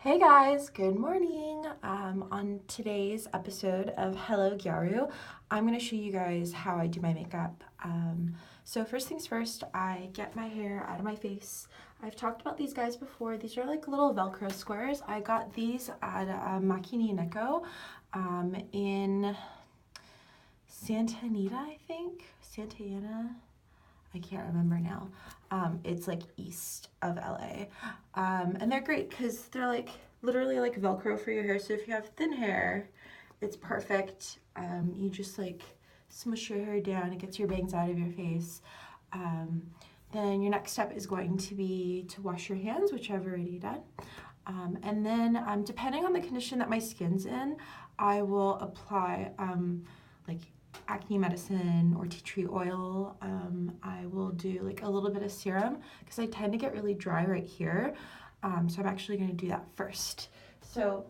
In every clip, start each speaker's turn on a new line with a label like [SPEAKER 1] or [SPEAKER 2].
[SPEAKER 1] Hey guys, good morning. On today's episode of Hello Gyaru, I'm going to show you guys how I do my makeup. So first things first, I get my hair out of my face. I've talked about these guys before. These are like little Velcro squares. I got these at Makini Neko in Santa Anita, I think. Santa Ana. I can't remember now. It's like east of LA. And they're great because they're like literally like Velcro for your hair. So if you have thin hair, it's perfect. You just like smush your hair down, it gets your bangs out of your face. Then your next step is going to be to wash your hands, which I've already done. And then depending on the condition that my skin's in, I will apply like acne medicine or tea tree oil. I will do like a little bit of serum because I tend to get really dry right here. So I'm actually going to do that first. So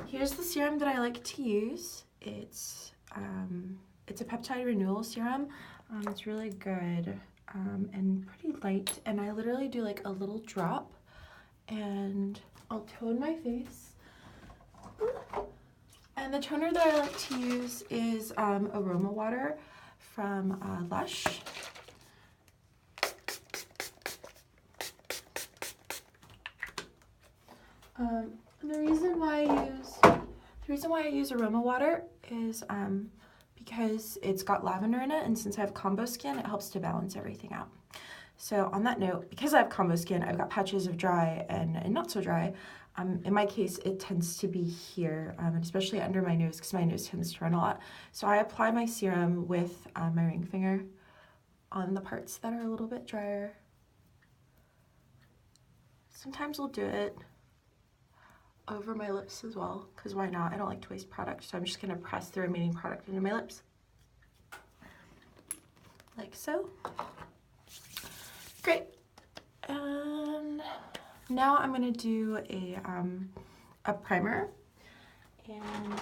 [SPEAKER 1] here's the serum that I like to use. It's a peptide renewal serum. It's really good and pretty light. And I literally do like a little drop and I'll tone my face. And the toner that I like to use is Aroma Water from Lush. The reason why I use Aroma Water is because it's got lavender in it, and since I have combo skin, it helps to balance everything out. So on that note, because I have combo skin, I've got patches of dry and not so dry. In my case, it tends to be here, and especially under my nose because my nose tends to run a lot. So I apply my serum with my ring finger on the parts that are a little bit drier. Sometimes I'll do it over my lips as well, because why not? I don't like to waste product, so I'm just gonna press the remaining product into my lips. Like so. Great. And now I'm gonna do a primer. And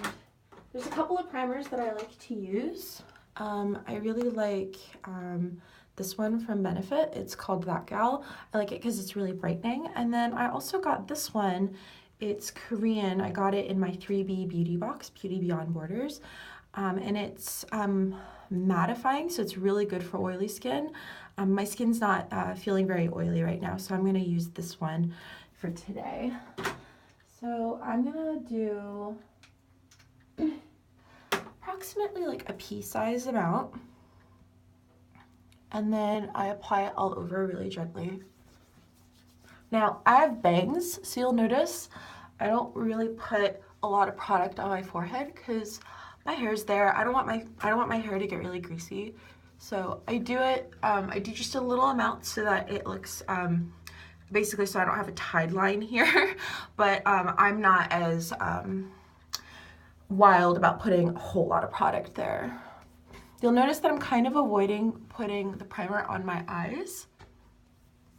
[SPEAKER 1] there's a couple of primers that I like to use. I really like this one from Benefit. It's called That Gal. I like it because it's really brightening. And then I also got this one. It's Korean. I got it in my 3B beauty box, Beauty Beyond Borders. And it's mattifying, so it's really good for oily skin. My skin's not feeling very oily right now, so I'm gonna use this one for today. So I'm gonna do approximately like a pea-sized amount, and then I apply it all over really gently. Now I have bangs, so you'll notice I don't really put a lot of product on my forehead because my hair's there. I don't want my hair to get really greasy, so I do it. I do just a little amount so that it looks basically so I don't have a tied line here. But I'm not as wild about putting a whole lot of product there. You'll notice that I'm kind of avoiding putting the primer on my eyes,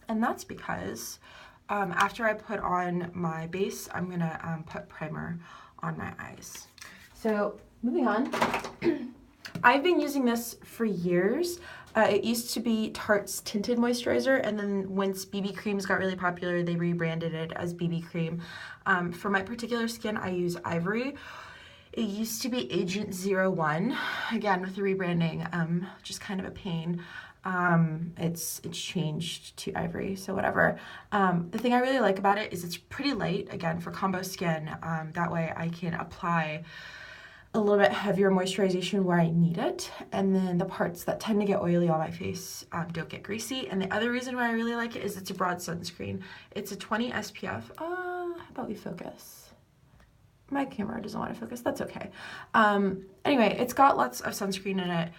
[SPEAKER 1] and that's because after I put on my base, I'm gonna put primer on my eyes. So moving on, I've been using this for years. It used to be Tarte's Tinted Moisturizer, and then once BB creams got really popular, they rebranded it as BB Cream. For my particular skin, I use Ivory. It used to be Agent 01, again with the rebranding, just kind of a pain. It's changed to Ivory, so whatever. The thing I really like about it is it's pretty light, again, for combo skin. That way I can apply a little bit heavier moisturization where I need it, and then the parts that tend to get oily on my face don't get greasy. And the other reason why I really like it is it's a broad sunscreen. It's a 20 SPF. How about we focus? My camera doesn't want to focus, that's okay. Anyway, it's got lots of sunscreen in it.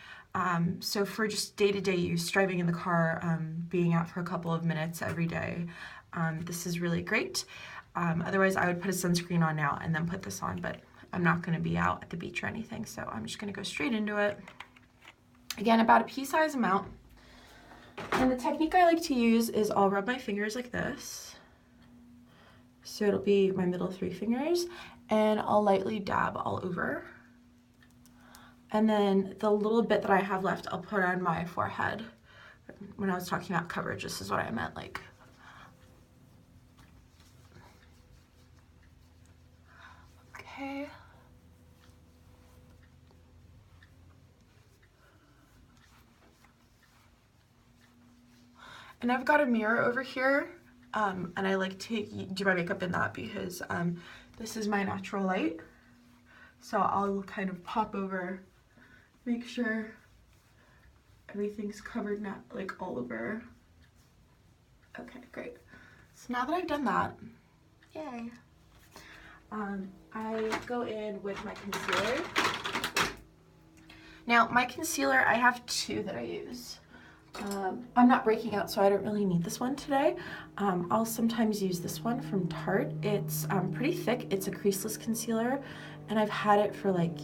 [SPEAKER 1] So for just day-to-day use, driving in the car, being out for a couple of minutes every day, this is really great. Otherwise, I would put a sunscreen on now and then put this on, but I'm not going to be out at the beach or anything, so I'm just going to go straight into it. Again, about a pea-sized amount. And the technique I like to use is I'll rub my fingers like this. So it'll be my middle 3 fingers, and I'll lightly dab all over. And then the little bit that I have left, I'll put on my forehead. When I was talking about coverage, this is what I meant, like And I've got a mirror over here, and I like to do my makeup in that because this is my natural light. So I'll kind of pop over, make sure everything's covered, not like all over. Okay, great. So now that I've done that, yay, I go in with my concealer. Now my concealer, I have two that I use. I'm not breaking out, so I don't really need this one today. I'll sometimes use this one from Tarte. It's pretty thick. It's a creaseless concealer, and I've had it for like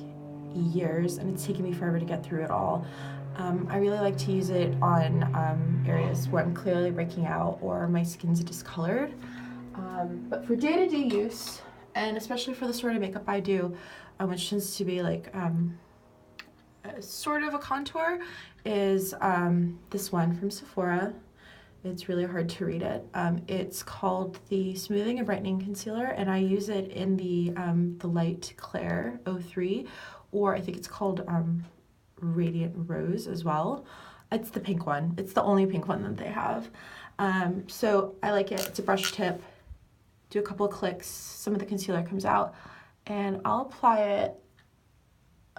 [SPEAKER 1] years, and it's taken me forever to get through it all. I really like to use it on areas where I'm clearly breaking out or my skin's discolored. But for day-to-day use, and especially for the sort of makeup I do, which tends to be like sort of a contour, is this one from Sephora. It's really hard to read it. It's called the Smoothing and Brightening Concealer, and I use it in the Light Clair 03, or I think it's called Radiant Rose as well. It's the pink one. It's the only pink one that they have. So I like it. It's a brush tip. Do a couple of clicks, some of the concealer comes out, and I'll apply it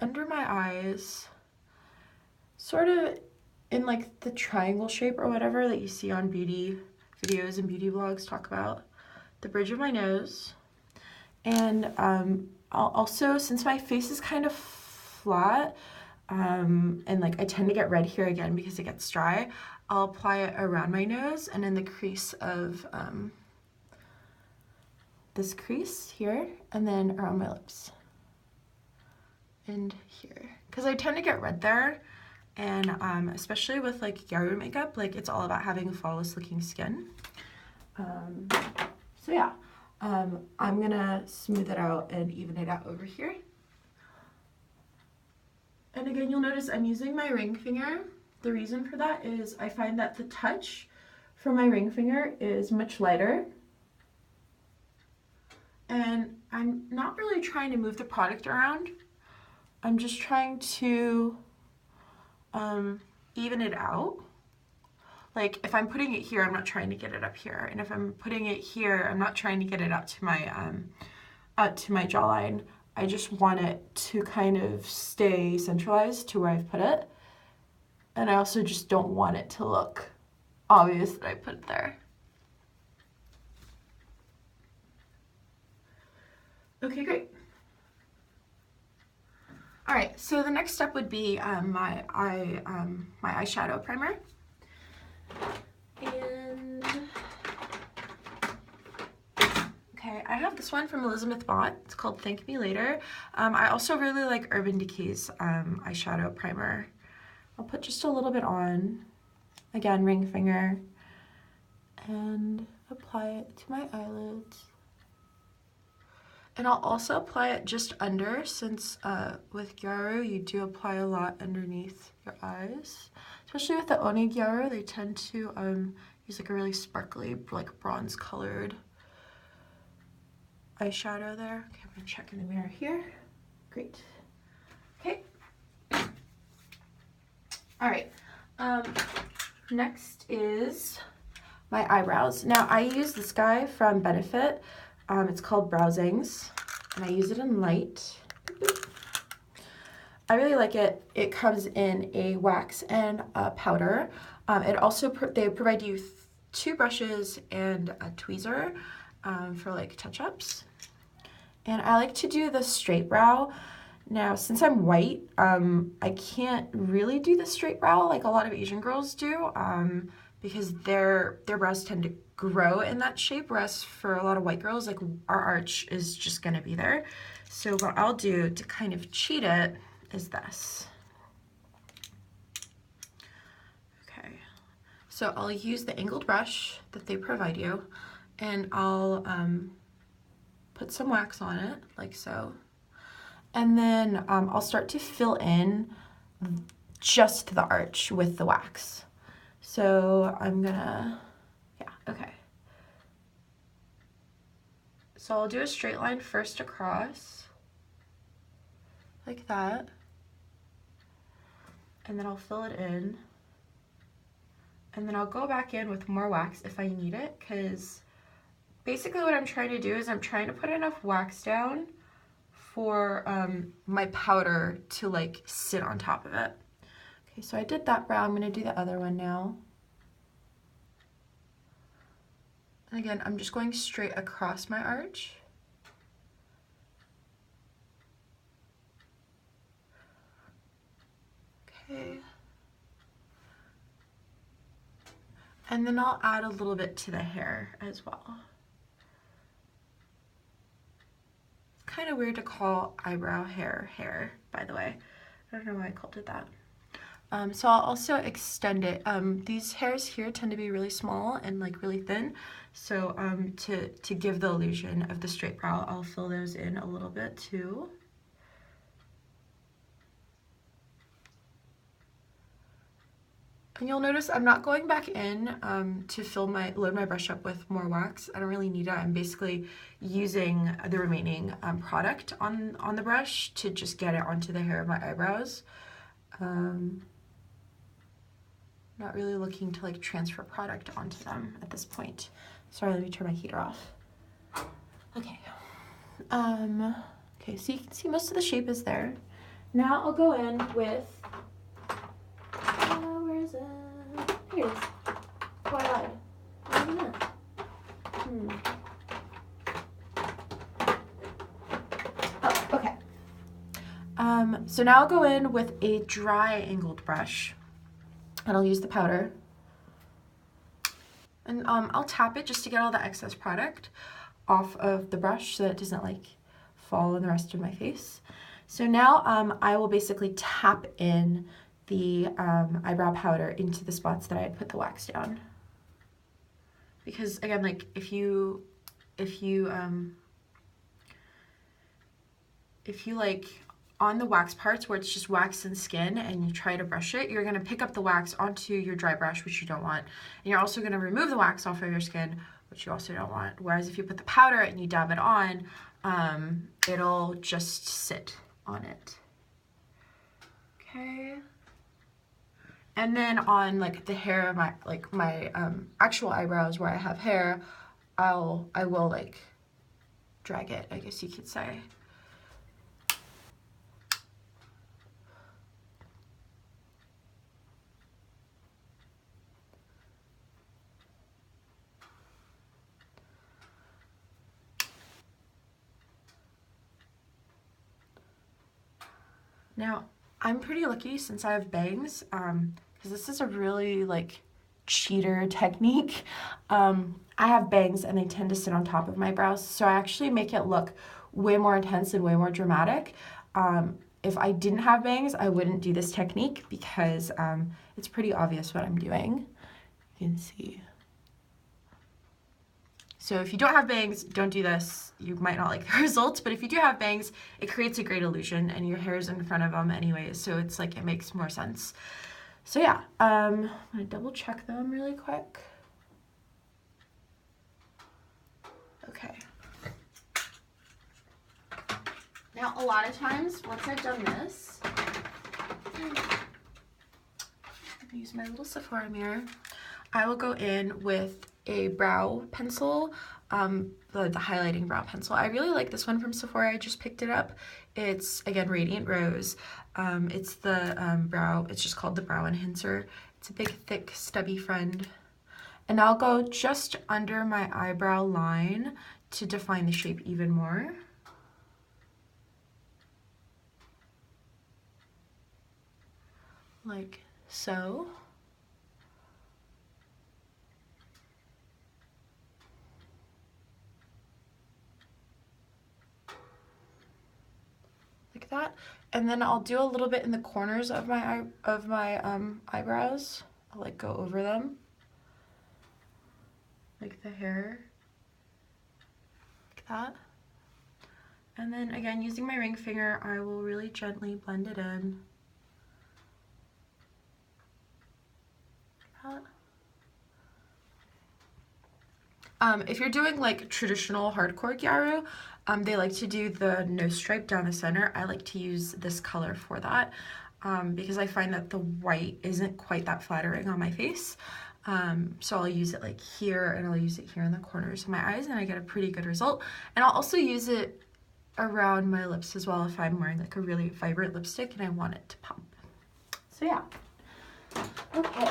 [SPEAKER 1] under my eyes, sort of in like the triangle shape or whatever that you see on beauty videos and beauty vlogs talk about, the bridge of my nose. And I'll also, since my face is kind of flat, and like I tend to get red here again because it gets dry, I'll apply it around my nose and in the crease of this crease here, and then around my lips and here, because I tend to get red there. And especially with like Gyaru makeup, like it's all about having a flawless looking skin. So yeah, I'm gonna smooth it out and even it out over here. And again, you'll notice I'm using my ring finger. The reason for that is I find that the touch from my ring finger is much lighter. And I'm not really trying to move the product around. I'm just trying to even it out. Like if I'm putting it here, I'm not trying to get it up here, and if I'm putting it here, I'm not trying to get it out to my jawline. I just want it to kind of stay centralized to where I've put it, and I also just don't want it to look obvious that I put it there. Okay, great. All right, so the next step would be my eyeshadow primer. And okay, I have this one from Elizabeth Bott. It's called Thank Me Later. I also really like Urban Decay's eyeshadow primer. I'll put just a little bit on, again, ring finger, and apply it to my eyelids. And I'll also apply it just under, since with Gyaru you do apply a lot underneath your eyes. Especially with the Oni Gyaru, they tend to use like a really sparkly, like bronze colored eyeshadow there. Okay, I'm gonna check in the mirror here. Great. Okay. All right. Next is my eyebrows. Now I use this guy from Benefit. It's called Browsings, and I use it in light. I really like it. It comes in a wax and a powder. It also, they provide you two brushes and a tweezer for like touch-ups. And I like to do the straight brow. Now, since I'm white, I can't really do the straight brow like a lot of Asian girls do, because their brows tend to grow in that shape, whereas for a lot of white girls, like our arch is just gonna be there. So what I'll do to kind of cheat it is this. Okay, so I'll use the angled brush that they provide you, and I'll put some wax on it, like so. And then I'll start to fill in just the arch with the wax. So I'm gonna, yeah, okay. So I'll do a straight line first across, like that. And then I'll fill it in And then I'll go back in with more wax if I need it, because basically what I'm trying to do is I'm trying to put enough wax down for my powder to like sit on top of it. Okay, so I did that brow. I'm gonna do the other one now. And again, I'm just going straight across my arch. Okay. And then I'll add a little bit to the hair as well. It's kind of weird to call eyebrow hair, by the way. I don't know why I called it that. So I'll also extend it. These hairs here tend to be really small and like really thin. So to give the illusion of the straight brow, I'll fill those in a little bit too. And you'll notice I'm not going back in to load my brush up with more wax. I don't really need it. I'm basically using the remaining product on the brush to just get it onto the hair of my eyebrows. Not really looking to like transfer product onto them at this point. Sorry, let me turn my heater off. Okay. Okay, so you can see most of the shape is there. Now I'll go in with, where is it? Here it is. Oh, I lied. Where is it? Oh, okay. So now I'll go in with a dry angled brush. And I'll use the powder. And I'll tap it just to get all the excess product off of the brush so that it doesn't like fall in the rest of my face. So now I will basically tap in the eyebrow powder into the spots that I had put the wax down. Because again, like if you like on the wax parts where it's just wax and skin and you try to brush it, you're gonna pick up the wax onto your dry brush, which you don't want. And you're also gonna remove the wax off of your skin, which you also don't want. Whereas if you put the powder and you dab it on, it'll just sit on it. Okay. And then on like the hair of my actual eyebrows where I have hair, I will like drag it, I guess you could say. Now, I'm pretty lucky since I have bangs, because this is a really like cheater technique. I have bangs and they tend to sit on top of my brows, so I actually make it look way more intense and way more dramatic. If I didn't have bangs, I wouldn't do this technique because it's pretty obvious what I'm doing. You can see. So if you don't have bangs, don't do this. You might not like the results, but if you do have bangs, it creates a great illusion and your hair's in front of them anyways, so it's like, it makes more sense. So yeah, I'm gonna double check them really quick. Okay. Now a lot of times, once I've done this, I'm gonna use my little Sephora mirror, I will go in with a brow pencil, the highlighting brow pencil. I really like this one from Sephora. I just picked it up. It's, again, Radiant Rose. It's the it's just called the Brow Enhancer. It's a big, thick, stubby friend. And I'll go just under my eyebrow line to define the shape even more. Like so. That, and then I'll do a little bit in the corners of my eyebrows. I'll like go over them, like the hair, like that. And then again, using my ring finger, I will really gently blend it in. Like that. If you're doing like traditional hardcore Gyaru, they like to do the nose stripe down the center. I like to use this color for that because I find that the white isn't quite that flattering on my face. So I'll use it like here, and I'll use it here in the corners of my eyes, and I get a pretty good result. And I'll also use it around my lips as well if I'm wearing like a really vibrant lipstick and I want it to pop. So yeah. Okay.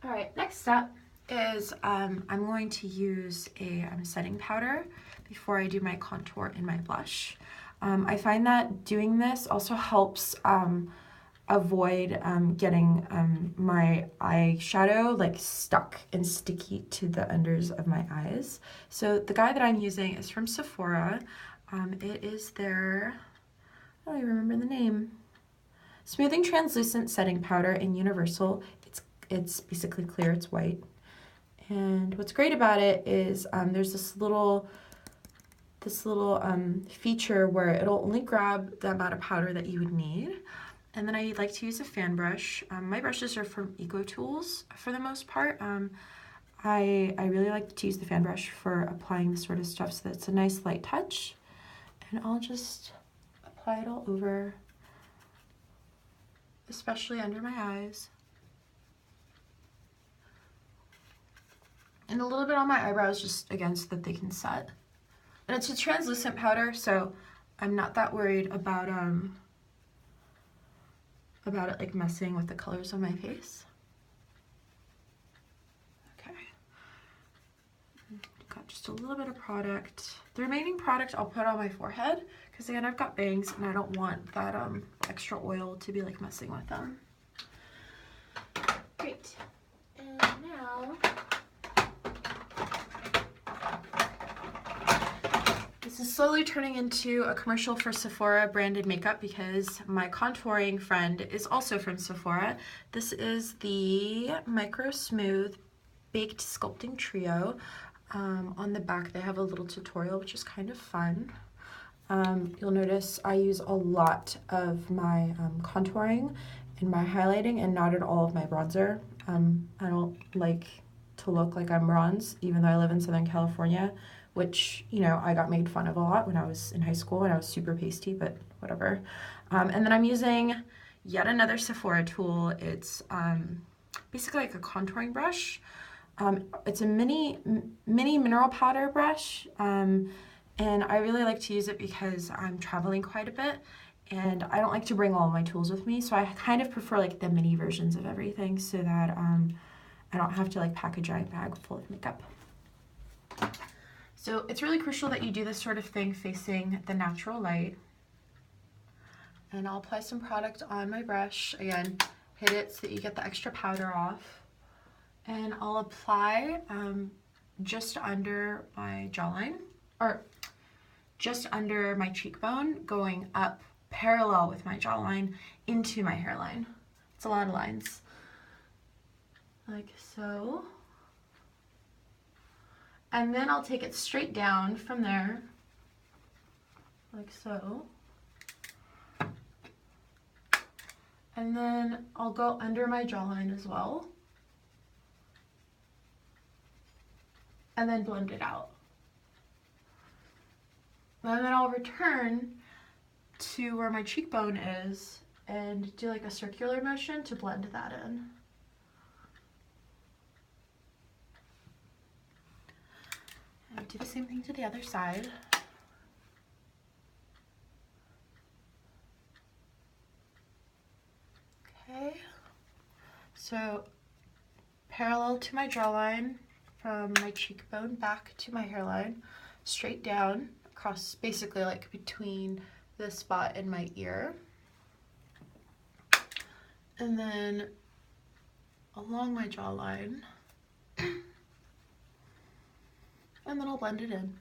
[SPEAKER 1] All right, next up is I'm going to use a setting powder before I do my contour and my blush. I find that doing this also helps avoid getting my eyeshadow like stuck and sticky to the unders of my eyes. So the guy that I'm using is from Sephora. It is their, I don't even remember the name, Smoothing Translucent Setting Powder in Universal. It's basically clear, it's white. And what's great about it is there's this little feature where it'll only grab the amount of powder that you would need. And then I like to use a fan brush. My brushes are from EcoTools for the most part. I really like to use the fan brush for applying this sort of stuff so that it's a nice light touch. And I'll just apply it all over, especially under my eyes. And a little bit on my eyebrows, just again so that they can set. And it's a translucent powder, so I'm not that worried about it like messing with the colors on my face. Okay. Got just a little bit of product. The remaining product I'll put on my forehead because again I've got bangs and I don't want that extra oil to be like messing with them. Great. And now this is slowly turning into a commercial for Sephora branded makeup because my contouring friend is also from Sephora. This is the Micro Smooth Baked Sculpting Trio. On the back they have a little tutorial which is kind of fun. You'll notice I use a lot of my contouring and my highlighting and not at all of my bronzer. I don't like to look like I'm bronze even though I live in Southern California, which, you know, I got made fun of a lot when I was in high school and I was super pasty, but whatever. And then I'm using yet another Sephora tool. It's basically like a contouring brush. It's a mini mineral powder brush, and I really like to use it because I'm traveling quite a bit and I don't like to bring all my tools with me, so I kind of prefer like the mini versions of everything so that I don't have to like pack a giant bag full of makeup. So it's really crucial that you do this sort of thing facing the natural light. And I'll apply some product on my brush. Again, hit it so that you get the extra powder off. And I'll apply just under my jawline, or just under my cheekbone, going up parallel with my jawline into my hairline. It's a lot of lines. Like so. And then I'll take it straight down from there, like so. And then I'll go under my jawline as well. And then blend it out. And then I'll return to where my cheekbone is and do like a circular motion to blend that in. And do the same thing to the other side. Okay, so parallel to my jawline, from my cheekbone back to my hairline, straight down, across basically like between this spot and my ear. And then along my jawline. And then I'll blend it in.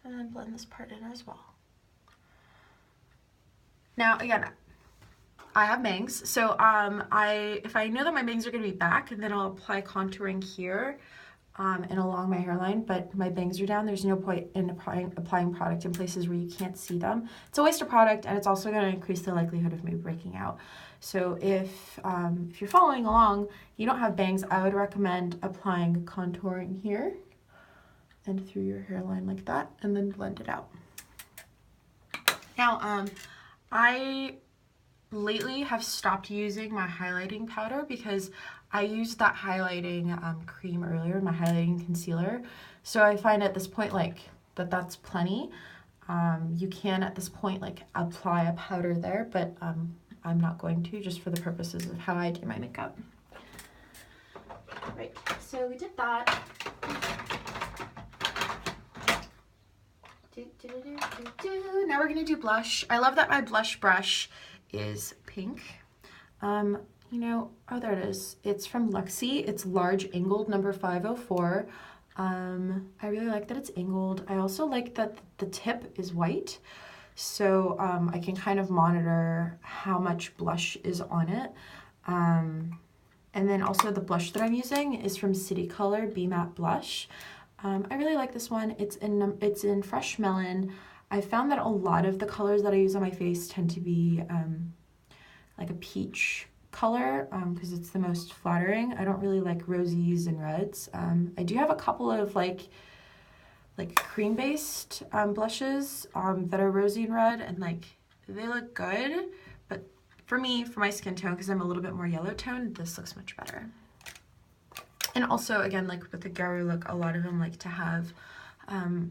[SPEAKER 1] And then blend this part in as well. Now, again, I have bangs, so if I know that my bangs are going to be back, then I'll apply contouring here and along my hairline, but my bangs are down. There's no point in applying product in places where you can't see them. It's a waste of product, and it's also going to increase the likelihood of me breaking out. So if you're following along, you don't have bangs, I would recommend applying contouring here and through your hairline like that, and then blend it out. Now, I lately have stopped using my highlighting powder because I used that highlighting cream earlier, my highlighting concealer. So I find at this point like that's plenty. You can at this point like apply a powder there, but I'm not going to, just for the purposes of how I do my makeup. Right, so we did that. Now we're gonna do blush. I love that my blush brush is pink. You know, oh, there it is. It's from Luxie. It's large angled number 504. I really like that it's angled. I also like that the tip is white, so I can kind of monitor how much blush is on it. And then also the blush that I'm using is from City Color Be Matte Blush. I really like this one. It's in Fresh Melon. I found that a lot of the colors that I use on my face tend to be like a peach color because it's the most flattering. I don't really like rosies and reds. I do have a couple of like cream-based blushes that are rosy and red, and like they look good, but for me, for my skin tone, because I'm a little bit more yellow toned, this looks much better. And also, again, like with the Gyaru look, a lot of them like to have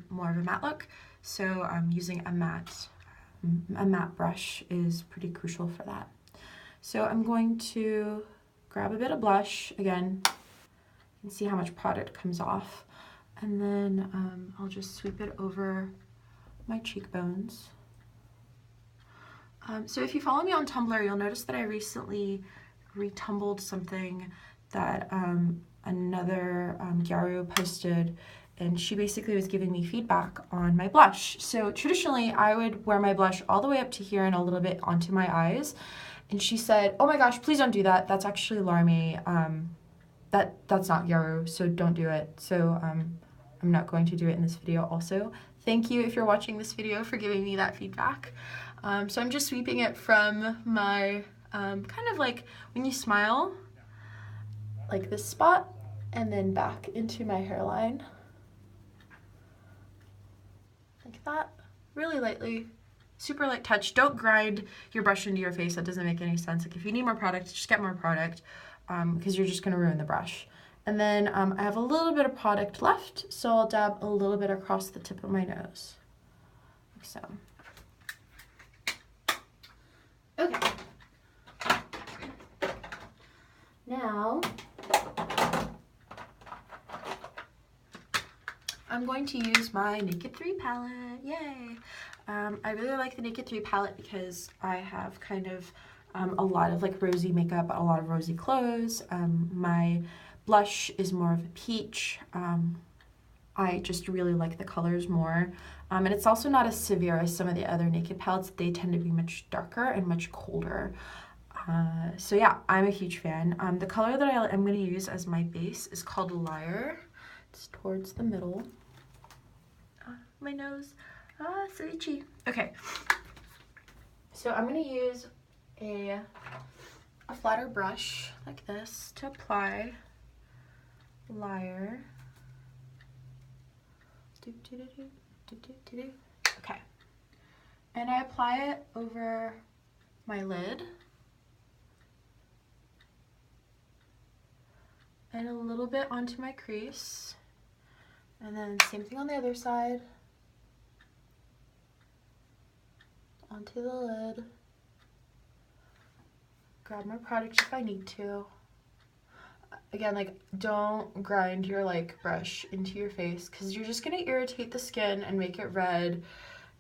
[SPEAKER 1] more of a matte look, so using a matte brush is pretty crucial for that. So I'm going to grab a bit of blush, again, and see how much product comes off. And then I'll just sweep it over my cheekbones. So if you follow me on Tumblr, you'll notice that I recently retumbled something that another Gyaru posted, and she basically was giving me feedback on my blush. So traditionally, I would wear my blush all the way up to here and a little bit onto my eyes. And she said, oh my gosh, please don't do that. That's actually Larmy. That's not Gyaru, so don't do it. So I'm not going to do it in this video also. Thank you if you're watching this video for giving me that feedback. So I'm just sweeping it from my, kind of like when you smile, like this spot, and then back into my hairline. Like that, really lightly. Super light touch. Don't grind your brush into your face. That doesn't make any sense. Like if you need more product, just get more product because you're just going to ruin the brush. And then I have a little bit of product left, so I'll dab a little bit across the tip of my nose. Like so. Okay. Now, I'm going to use my Naked 3 palette. Yay! I really like the Naked 3 palette because I have kind of a lot of like rosy makeup, a lot of rosy clothes. My blush is more of a peach. I just really like the colors more. And it's also not as severe as some of the other Naked palettes. They tend to be much darker and much colder. So yeah, I'm a huge fan. The color that I'm going to use as my base is called Liar. It's towards the middle. My nose. So itchy. Okay. So I'm going to use a flatter brush like this to apply Liar. Okay. And I apply it over my lid. And a little bit onto my crease. And then same thing on the other side. Onto the lid. Grab my product if I need to. Again, like, don't grind your like brush into your face because you're just gonna irritate the skin and make it red.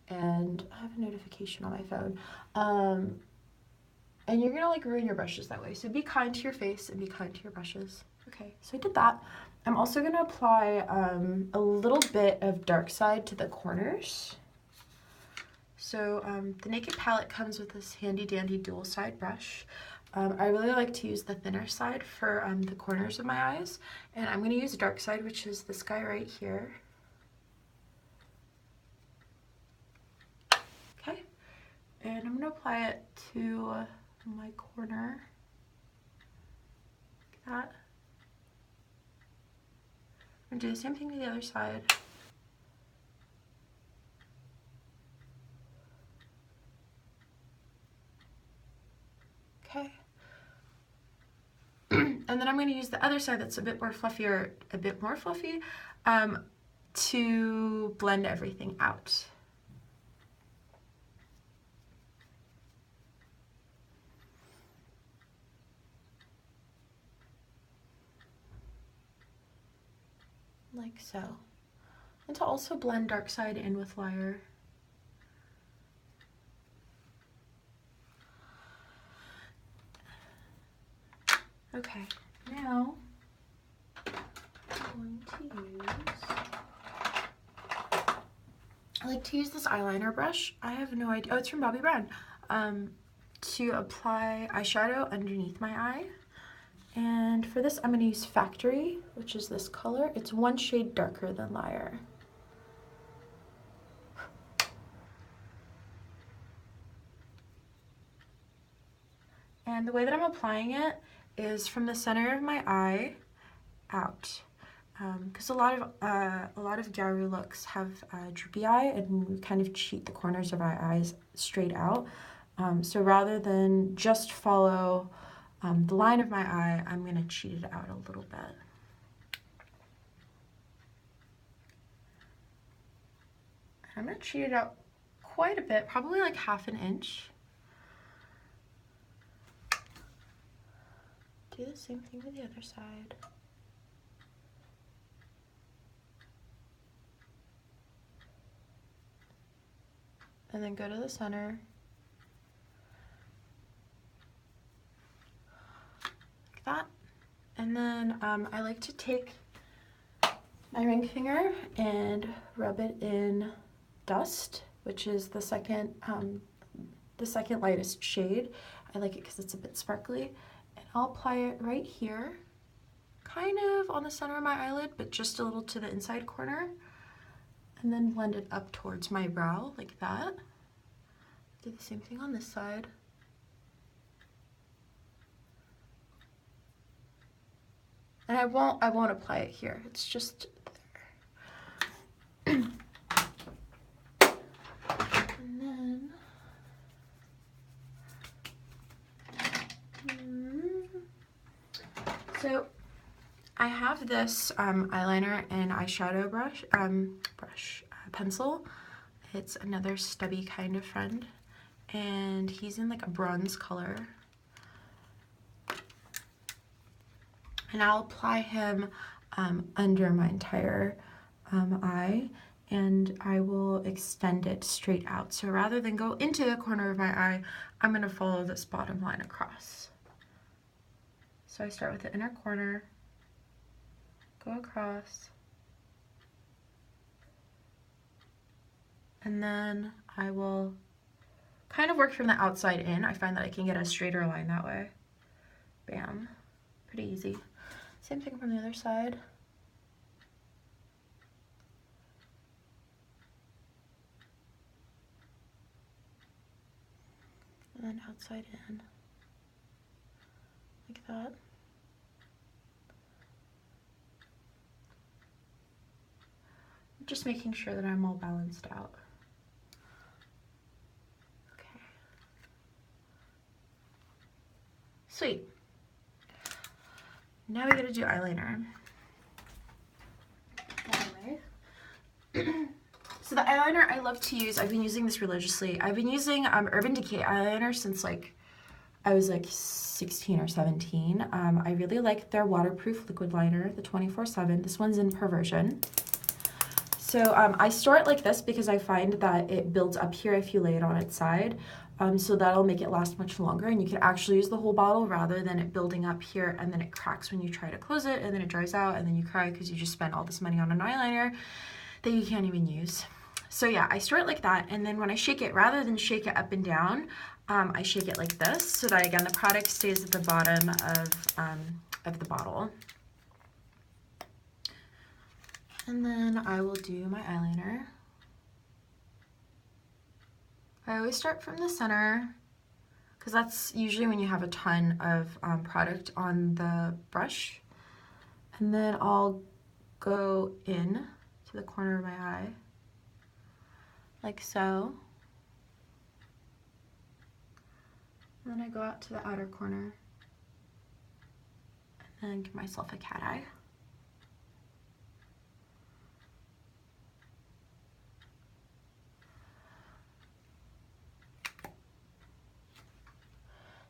[SPEAKER 1] And I have a notification on my phone. And you're gonna like ruin your brushes that way. So be kind to your face and be kind to your brushes. Okay, so I did that. I'm also gonna apply a little bit of dark side to the corners. So the Naked palette comes with this handy dandy dual side brush. I really like to use the thinner side for the corners of my eyes. And I'm gonna use dark side, which is this guy right here. Okay, and I'm gonna apply it to my corner, like that. I'm gonna do the same thing to the other side. Okay. And then I'm going to use the other side that's a bit more fluffy, to blend everything out. Like so. And to also blend dark side in with liar. Okay, now I'm going to use, I like to use this eyeliner brush. I have no idea, oh, it's from Bobbi Brown, to apply eyeshadow underneath my eye. And for this, I'm going to use Factory, which is this color. It's one shade darker than Liar. And the way that I'm applying it is from the center of my eye out. Because a lot of Gyaru looks have droopy eye, and we kind of cheat the corners of our eyes straight out. So rather than just follow the line of my eye, I'm going to cheat it out a little bit. I'm going to cheat it out quite a bit, probably like ½ an inch. Do the same thing with the other side. And then go to the center. Like that. And then I like to take my ring finger and rub it in Dust, which is the second lightest shade. I like it because it's a bit sparkly. And I'll apply it right here, kind of on the center of my eyelid, but just a little to the inside corner. And then blend it up towards my brow like that. Do the same thing on this side. And I won't apply it here. It's just there. And then so I have this eyeliner and eyeshadow pencil. It's another stubby kind of friend, and he's in like a bronze color. And I'll apply him under my entire eye, and I will extend it straight out. So rather than go into the corner of my eye, I'm going to follow this bottom line across. So I start with the inner corner, go across, and then I will kind of work from the outside in. I find that I can get a straighter line that way. Bam. Pretty easy. Same thing from the other side. And then outside in. Like that. Just making sure that I'm all balanced out. Okay. Sweet. Now we gotta do eyeliner. So the eyeliner I love to use, I've been using this religiously. I've been using Urban Decay eyeliner since like I was like 16 or 17. I really like their waterproof liquid liner, the 24/7. This one's in Perversion. So I store it like this because I find that it builds up here if you lay it on its side. So that'll make it last much longer, and you can actually use the whole bottle rather than it building up here and then it cracks when you try to close it, and then it dries out and then you cry because you just spent all this money on an eyeliner that you can't even use. So yeah, I store it like that, and then when I shake it, rather than shake it up and down, I shake it like this so that again the product stays at the bottom of the bottle. And then I will do my eyeliner. I always start from the center because that's usually when you have a ton of product on the brush. And then I'll go in to the corner of my eye, like so. And then I go out to the outer corner and then give myself a cat eye.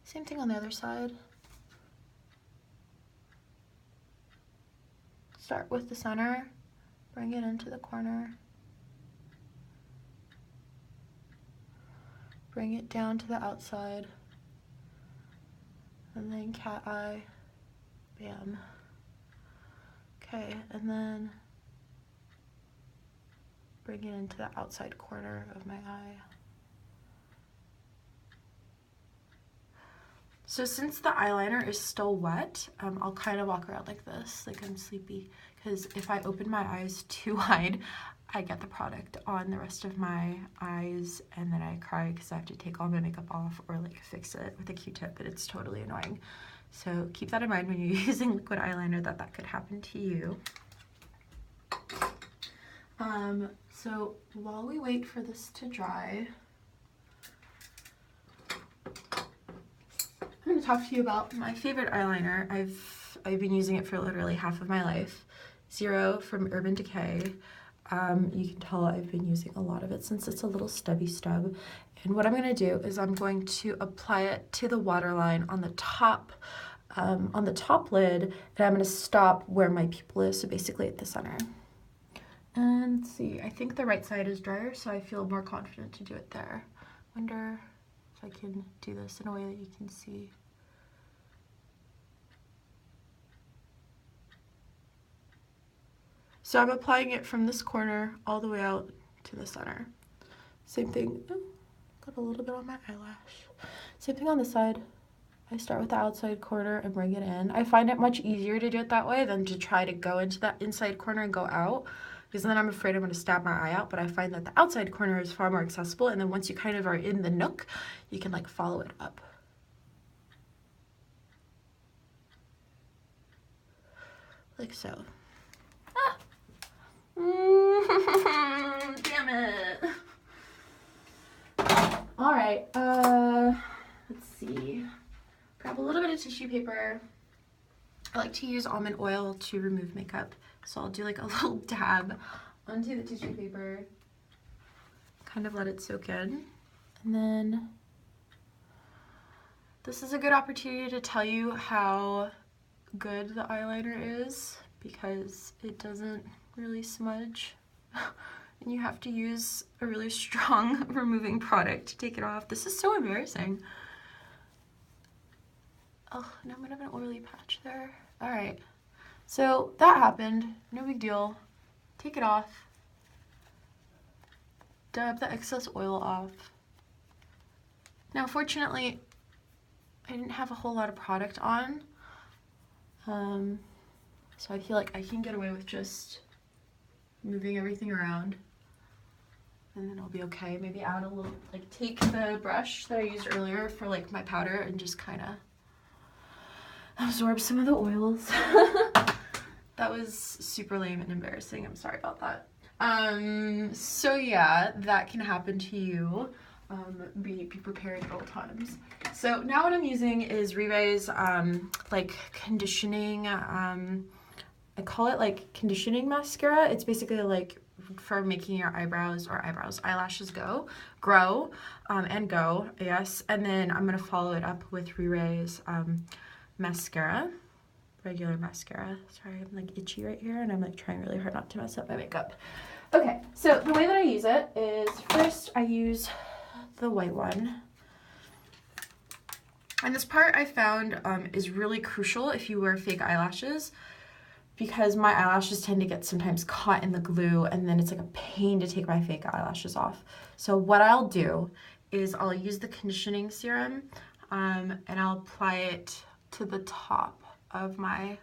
[SPEAKER 1] Same thing on the other side. Start with the center, bring it into the corner, bring it down to the outside, and then cat eye, bam. Okay, and then bring it into the outside corner of my eye. So since the eyeliner is still wet, I'll kind of walk around like this, like I'm sleepy, because if I open my eyes too wide, I get the product on the rest of my eyes, and then I cry because I have to take all my makeup off or like fix it with a Q-tip, and it's totally annoying. So keep that in mind when you're using liquid eyeliner, that could happen to you. So while we wait for this to dry, I'm going to talk to you about my favorite eyeliner. I've been using it for literally half of my life. Zero from Urban Decay. You can tell I've been using a lot of it since it's a little stubby stub. And what I'm going to do is I'm going to apply it to the waterline on the top lid, and I'm going to stop where my pupil is, so basically at the center. And let's see, I think the right side is drier, so I feel more confident to do it there. Wonder if I can do this in a way that you can see. So I'm applying it from this corner all the way out to the center. Same thing, got a little bit on my eyelash. Same thing on this side. I start with the outside corner and bring it in. I find it much easier to do it that way than to try to go into that inside corner and go out, because then I'm afraid I'm going to stab my eye out. But I find that the outside corner is far more accessible, and then once you kind of are in the nook, you can like follow it up. Like so. Ah! Damn it. All right, let's see. Grab a little bit of tissue paper. I like to use almond oil to remove makeup, so I'll do like a little dab onto the tissue paper, kind of let it soak in, and then this is a good opportunity to tell you how good the eyeliner is, because it doesn't really smudge, and you have to use a really strong removing product to take it off. This is so embarrassing. Oh, now I'm gonna have an oily patch there. All right, so that happened, no big deal. Take it off, dab the excess oil off. Now, fortunately, I didn't have a whole lot of product on, so I feel like I can get away with just moving everything around, and then I'll be okay. Maybe add a little, like take the brush that I used earlier for like my powder and just kind of absorb some of the oils. That was super lame and embarrassing. I'm sorry about that. So yeah, that can happen to you. Be prepared at all times. So now what I'm using is Rive's like conditioning, I call it like conditioning mascara. It's basically like for making your eyelashes grow, and go, yes. And then I'm gonna follow it up with Rive's mascara, regular mascara. Sorry, I'm like itchy right here, and I'm like trying really hard not to mess up my makeup. Okay, so the way that I use it is first I use the white one. And this part I found is really crucial if you wear fake eyelashes, because my eyelashes tend to get sometimes caught in the glue, and then it's like a pain to take my fake eyelashes off. So what I'll do is I'll use the conditioning serum, and I'll apply it to the top of my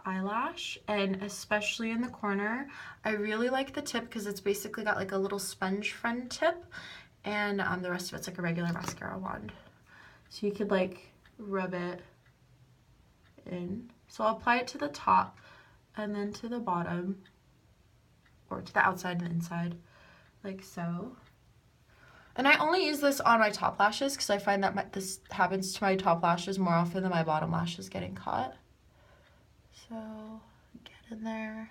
[SPEAKER 1] eyelash, and especially in the corner. I really like the tip because it's basically got like a little sponge friend tip, and the rest of it's like a regular mascara wand. So you could like rub it in. So I'll apply it to the top and then to the bottom, or to the outside and inside, like so. And I only use this on my top lashes because I find that this happens to my top lashes more often than my bottom lashes getting caught. So get in there.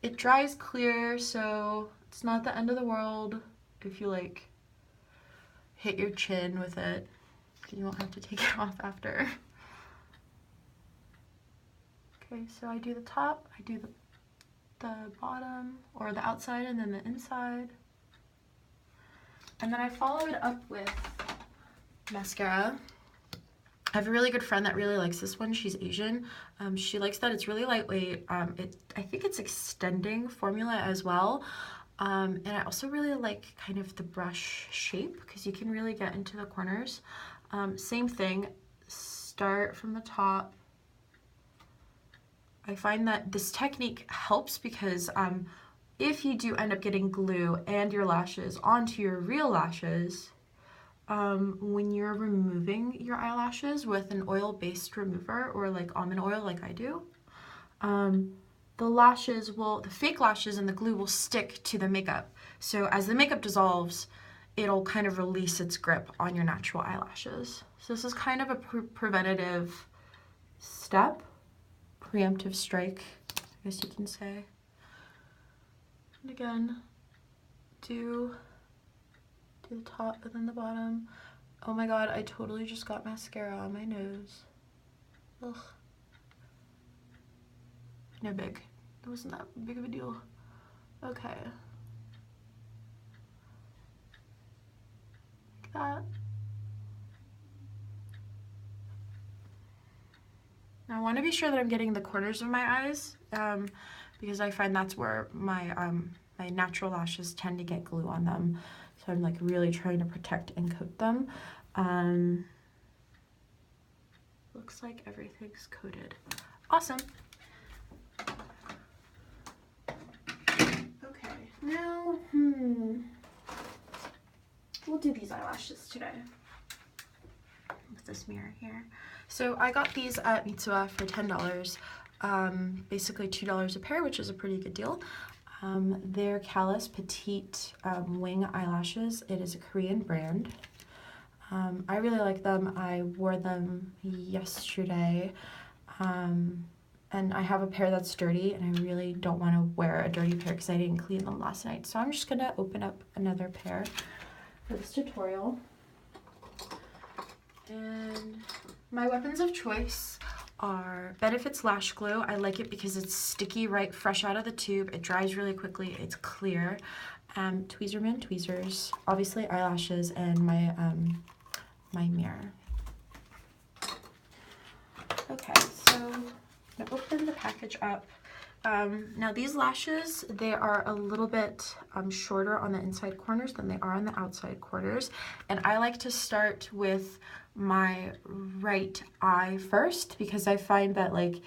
[SPEAKER 1] It dries clear, so it's not the end of the world if you like hit your chin with it. You won't have to take it off after. Okay, so I do the top, I do the bottom, or the outside, and then the inside. And then I follow it up with mascara. I have a really good friend that really likes this one. She's Asian. She likes that it's really lightweight. I think it's extending formula as well. And I also really like kind of the brush shape because you can really get into the corners. Same thing, start from the top. I find that this technique helps because if you do end up getting glue and your lashes onto your real lashes, when you're removing your eyelashes with an oil-based remover or like almond oil like I do, the fake lashes and the glue will stick to the makeup. So as the makeup dissolves, it'll kind of release its grip on your natural eyelashes. So this is kind of a preventative step, preemptive strike, I guess you can say. And again, do the top and then the bottom. Oh my god, I totally just got mascara on my nose. Ugh. No big. It wasn't that big of a deal. Okay. Like that. Now I want to be sure that I'm getting the corners of my eyes because I find that's where my my natural lashes tend to get glue on them. So I'm like really trying to protect and coat them. Looks like everything's coated. Awesome. Okay, now, we'll do these eyelashes today with this mirror here. So I got these at Mitsuwa for $10, basically $2 a pair, which is a pretty good deal. They're Callus Petite Wing Eyelashes. It is a Korean brand. I really like them. I wore them yesterday. And I have a pair that's dirty, and I really don't want to wear a dirty pair because I didn't clean them last night. So I'm just going to open up another pair for this tutorial. And my weapons of choice are Benefit's Lash Glue. I like it because it's sticky right fresh out of the tube. It dries really quickly. It's clear. Tweezerman tweezers, obviously eyelashes, and my my mirror. Okay, so I'm gonna open the package up. Now these lashes, they are a little bit shorter on the inside corners than they are on the outside corners. And I like to start with my right eye first because I find that like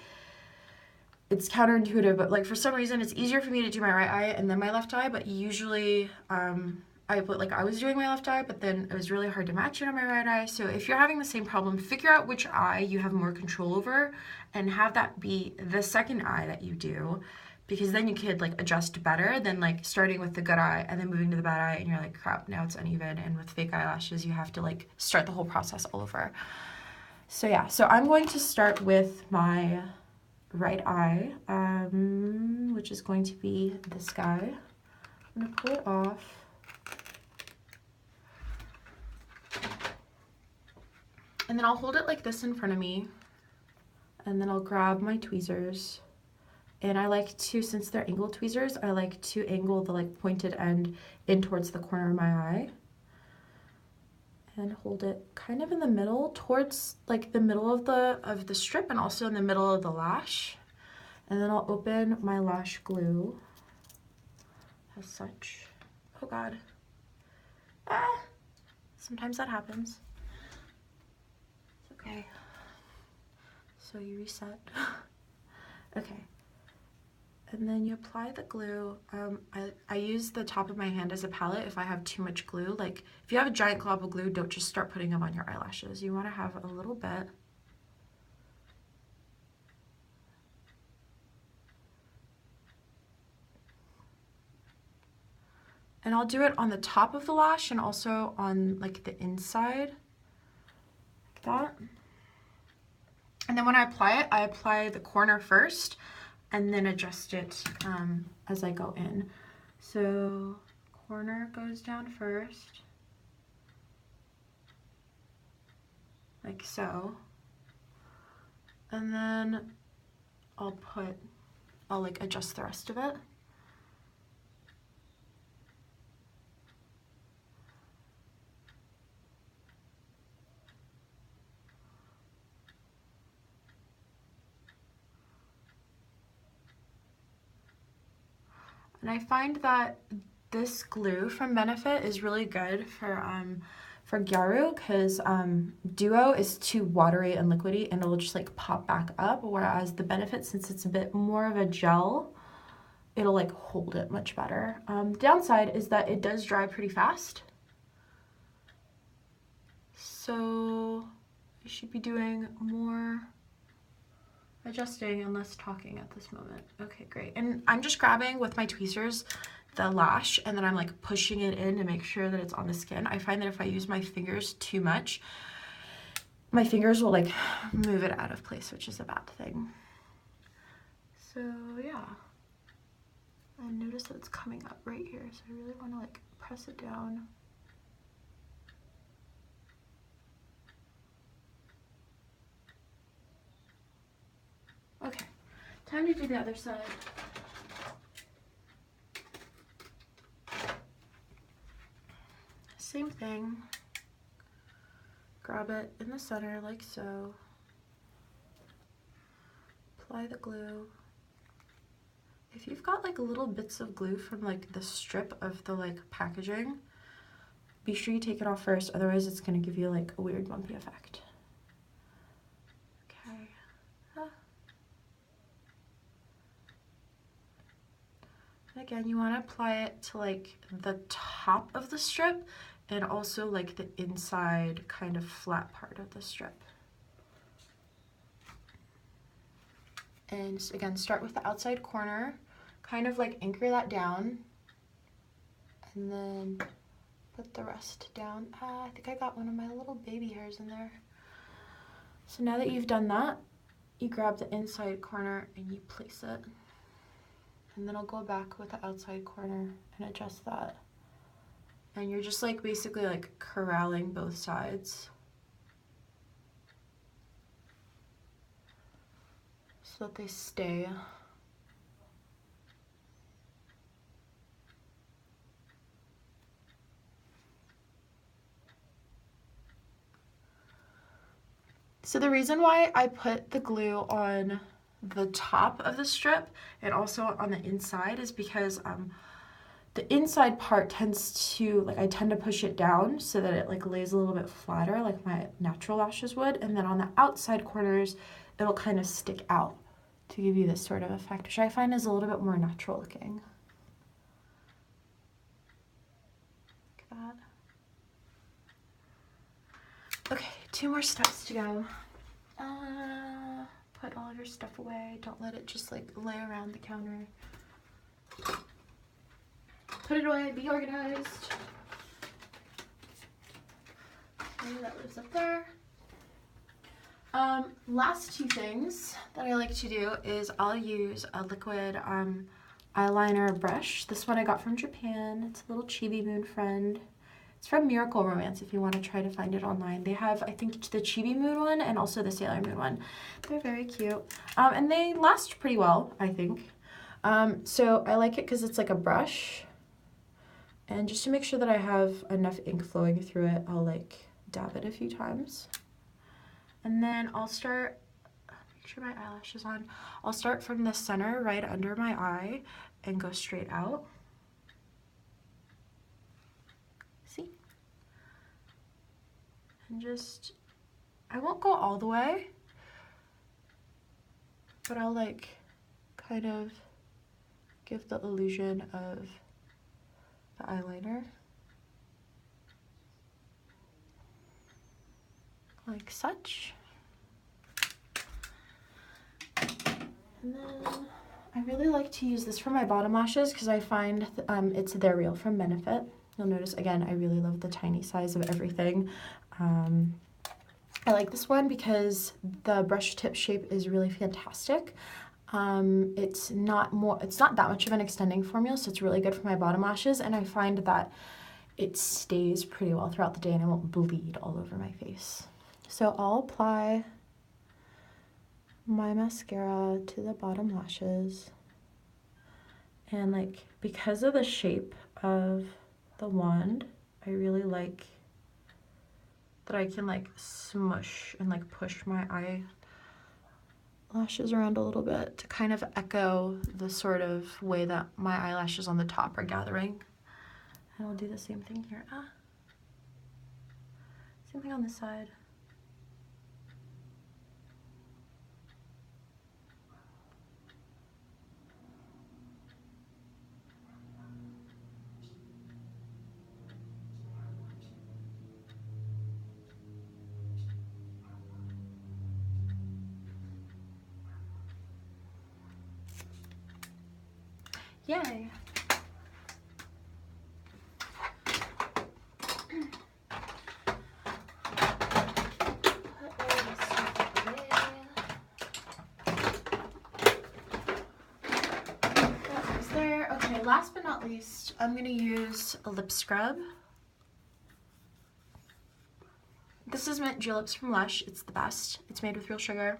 [SPEAKER 1] it's counterintuitive, but like for some reason it's easier for me to do my right eye and then my left eye, but usually I was doing my left eye, but then it was really hard to match it on my right eye. So if you're having the same problem, figure out which eye you have more control over and have that be the second eye that you do, because then you could like adjust better than like starting with the good eye and then moving to the bad eye and you're like, crap, now it's uneven. And with fake eyelashes, you have to like start the whole process all over. So yeah, so I'm going to start with my right eye, which is going to be this guy. I'm gonna pull it off. And then I'll hold it like this in front of me, and then I'll grab my tweezers. And I like to, since they're angle tweezers, I like to angle the like pointed end in towards the corner of my eye. And hold it kind of in the middle, towards like the middle of the strip and also in the middle of the lash. And then I'll open my lash glue as such. Oh God. Ah! Sometimes that happens. Okay, so you reset. Okay, and then you apply the glue. I use the top of my hand as a palette if I have too much glue. Like if you have a giant glob of glue, don't just start putting them on your eyelashes. You want to have a little bit. And I'll do it on the top of the lash and also on like the inside, like that. And then when I apply the corner first and then adjust it as I go in. So corner goes down first, like so. And then I'll like adjust the rest of it. And I find that this glue from Benefit is really good for Gyaru, because Duo is too watery and liquidy and it'll just like pop back up, whereas the Benefit, since it's a bit more of a gel, it'll like hold it much better. The downside is that it does dry pretty fast. So I should be doing more adjusting and less talking at this moment. Okay, great. And I'm just grabbing with my tweezers the lash, and then I'm like pushing it in to make sure that it's on the skin. I find that if I use my fingers too much, my fingers will like move it out of place, which is a bad thing. So yeah, I notice that it's coming up right here, so I really want to like press it down. Okay, time to do the other side. Same thing. Grab it in the center like so. Apply the glue. If you've got like little bits of glue from like the strip of the like packaging, be sure you take it off first, otherwise it's going to give you like a weird bumpy effect. Okay. And again, you want to apply it to like the top of the strip and also like the inside kind of flat part of the strip. And again, start with the outside corner, kind of like anchor that down, and then put the rest down. I think I got one of my little baby hairs in there. So now that you've done that, you grab the inside corner and you place it. And then I'll go back with the outside corner and adjust that. And you're just like basically like corralling both sides so that they stay. So the reason why I put the glue on the top of the strip and also on the inside is because the inside part tends to, like, I tend to push it down so that it like lays a little bit flatter like my natural lashes would, and then on the outside corners it'll kind of stick out to give you this sort of effect, which I find is a little bit more natural looking. Like that. Okay, 2 more steps to go. Put all of your stuff away. Don't let it just like lay around the counter. Put it away, be organized. Okay, that lives up there. Last 2 things that I like to do is I'll use a liquid eyeliner brush. This one I got from Japan. It's a little Chibi Moon friend. It's from Miracle Romance if you want to try to find it online. They have, I think, the Chibi Moon one and also the Sailor Moon one. They're very cute. And they last pretty well, I think. So I like it because it's like a brush. And just to make sure that I have enough ink flowing through it, I'll like dab it a few times. And then I'll start, make sure my eyelash is on. I'll start from the center right under my eye and go straight out. See? And just, I won't go all the way, but I'll like kind of give the illusion of the eyeliner. Like such. And then I really like to use this for my bottom lashes because I find it's They're Real from Benefit. You'll notice, again, I really love the tiny size of everything. I like this one because the brush tip shape is really fantastic. It's not that much of an extending formula, so it's really good for my bottom lashes, and I find that it stays pretty well throughout the day and I won't bleed all over my face. So I'll apply my mascara to the bottom lashes, and like, because of the shape of the wand, I really like that I can like smush and like push my eyelashes around a little bit to kind of echo the sort of way that my eyelashes on the top are gathering. And I'll do the same thing here. Same thing on this side. Yay! Okay, last but not least, I'm going to use a lip scrub. This is Mint Dew Lips from Lush. It's the best. It's made with real sugar.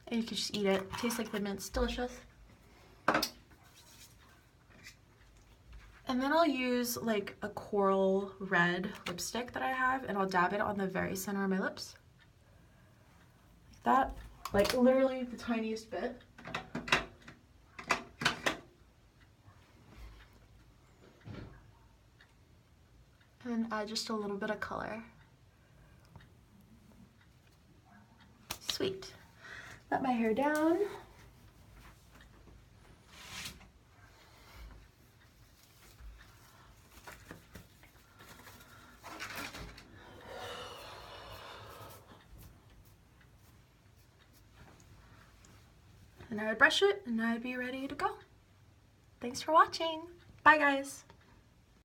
[SPEAKER 1] And you can just eat it. It tastes like the mint. It's delicious. And then I'll use like a coral red lipstick that I have, and I'll dab it on the very center of my lips. Like that. Like literally the tiniest bit. And add just a little bit of color. Sweet. Let my hair down. And I would brush it and I'd be ready to go. Thanks for watching. Bye guys.